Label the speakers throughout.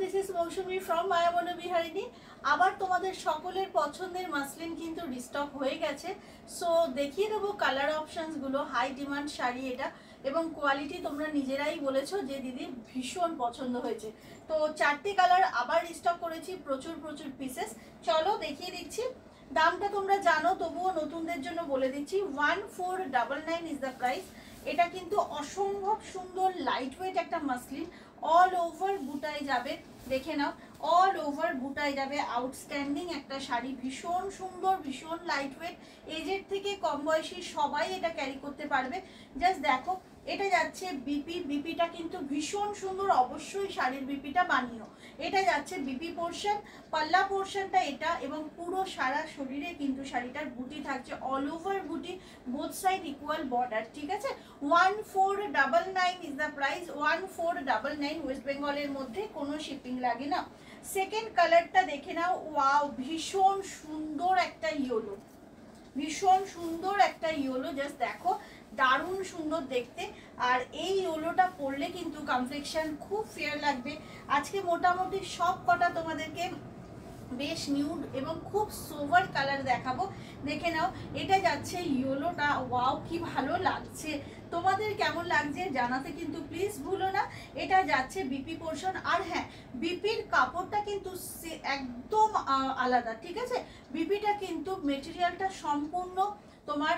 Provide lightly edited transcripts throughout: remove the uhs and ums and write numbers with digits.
Speaker 1: This is Mousumi from মায়া বনবিহারিণী। আবার তোমাদের সকলের পছন্দের মাসলিন কিন্তু রিস্টক হয়ে গেছে। সো দেখিয়ে দেবো কালার অপশানসগুলো। হাই ডিমান্ড শাড়ি এটা, এবং কোয়ালিটি তোমরা নিজেরাই বলেছো যে দিদি ভীষণ পছন্দ হয়েছে। তো 4টে কালার আবার রিস্টক করেছি, প্রচুর প্রচুর পিসেস। চলো দেখিয়ে দিচ্ছি। দামটা তোমরা জানো, তবুও নতুনদের জন্য বলে দিচ্ছি, 1499 ইজ দ্য প্রাইস। এটা কিন্তু অসম্ভব সুন্দর লাইট ওয়েট একটা মাসলিন, অল ওভার বুটাই যাবে, দেখে নাও অল ওভার বুটাই যাবে। আউটস্ট্যান্ডিং একটা শাড়ি, ভীষণ সুন্দর, ভীষণ লাইট ওয়েট। এজের থেকে কম বয়সী সবাই এটা ক্যারি করতে পারবে। জাস্ট দেখো, এটা যাচ্ছে বিপিটা কিন্তু ভীষণ সুন্দর, অবশ্যই শাড়ির বিপিটা বানিও। এটা যাচ্ছে বিপি পোর্শন, পাল্লা পোর্শনটা এটা, এবং পুরো সারা শরীরে কিন্তু শাড়িটার বুটি থাকছে, অল ওভার বুটি, বোথ সাইড ইকুয়াল বর্ডার, ঠিক আছে। 1499 ইজ দ্য প্রাইস, 1499। ওয়েস্ট বেঙ্গলের মধ্যে কোনো শিপিং লাগে না। সেকেন্ড কালারটা দেখে নাও, ওয়াও, ভীষণ সুন্দর একটা ইয়েলো, ভীষণ সুন্দর একটা ইয়েলো। জাস্ট দেখো, দারুণ সুন্দর দেখতে। আর এই ইয়েলোটা পরলে কিন্তু কমপ্লেকশন খুব ফেয়ার লাগবে। আজকে মোটামুটি সব কটা তোমাদেরকে বেশ নিউড এবং খুব সোভার কালার দেখাবো, দেখে নাও। এটা যাচ্ছে ইয়েলোটা, ওয়াও কি ভালো লাগছে। তোমাদের কেমন লাগছে জানাতে কিন্তু প্লিজ ভুলো না। এটা যাচ্ছে বিপি পোর্শন, আর হ্যাঁ, বিপির কাপড়টা কিন্তু একদম আলাদা, ঠিক আছে। বিপিটা কিন্তু মেটেরিয়ালটা সম্পূর্ণ তোমার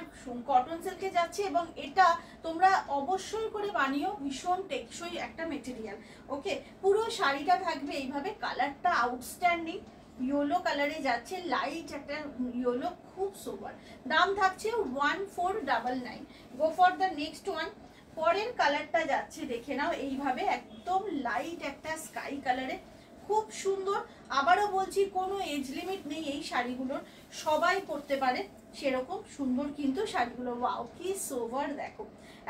Speaker 1: কটন সিল্কে যাচ্ছে, এবং এটা তোমরা অবশ্যই করে বানিও, ভীষণ টেকসই একটা মেটেরিয়াল। ওকে, পুরো শাড়িটা থাকবে এইভাবে, কালারটা আউটস্ট্যান্ডিং ইয়েলো কালারে যাচ্ছে, লাইট একটা ইয়েলো, খুব সুপার। দাম থাকছে 1499। Go for the next one. পরের কালারটা যাচ্ছে, দেখে নাও, এইভাবে একদম লাইট একটা স্কাই কালারে, খুব সুন্দর। আবারও বলছি, কোনো এজ লিমিট নেই এই শাড়িগুলোর, সবাই পরতে পারে, সেরকম সুন্দর কিন্তু শাড়িগুলো। ওয়াও কি সোভার, দেখো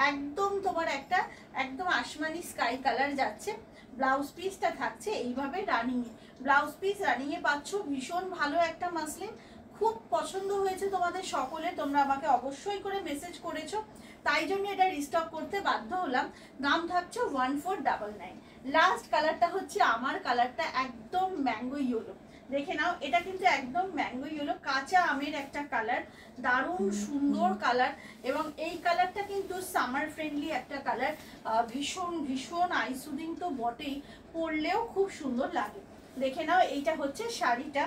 Speaker 1: একদম তোমার একটা একদম আসমানি স্কাই কালার যাচ্ছে। ব্লাউজ পিসটা থাকছে এইভাবে রানিংয়ে, ব্লাউজ পিস রানিংয়ে পাচ্ছ। ভীষণ ভালো একটা মাসলিন, খুব পছন্দ হয়েছে তোমাদের সকলে, তোমরা আমাকে অবশ্যই করে মেসেজ করেছো, তাই জন্য এটা রিস্টক করতে বাধ্য হলাম। দাম থাকছে 1499। লাস্ট কালারটা হচ্ছে আমার কালারটা, একদম ম্যাঙ্গো ইয়েলো, দেখে নাও। এটা কিন্তু একদম ম্যাঙ্গো ইয়েলো, কাঁচা আমের একটা কালার, দারুণ সুন্দর কালার। এবং এই কালারটা কিন্তু সামার ফ্রেন্ডলি একটা কালার, ভীষণ ভীষণ আইসুদিং তো বটেই, পরলেও খুব সুন্দর লাগে। দেখে নাও, এইটা হচ্ছে শাড়িটা,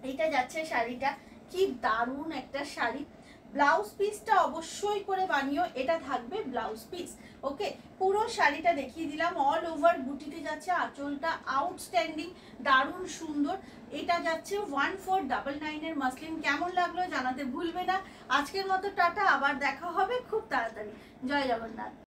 Speaker 1: এইটা যাচ্ছে শাড়িটা, কি দারুণ একটা শাড়ি। ব্লাউজ পিসটা অবশ্যই করে বানিও, এটা থাকবে ব্লাউজ পিস। ওকে, পুরো শাড়িটা দেখিয়ে দিলাম, অল ওভার বুটিতে যাচ্ছে, আঁচলটা আউটস্ট্যান্ডিং, দারুণ সুন্দর। এটা যাচ্ছে 1499 এর মাসলিন। কেমন লাগলো জানাতে ভুলবে না। আজকের মতো টাটা, আবার দেখা হবে খুব তাড়াতাড়ি। জয় জগন্নাথ।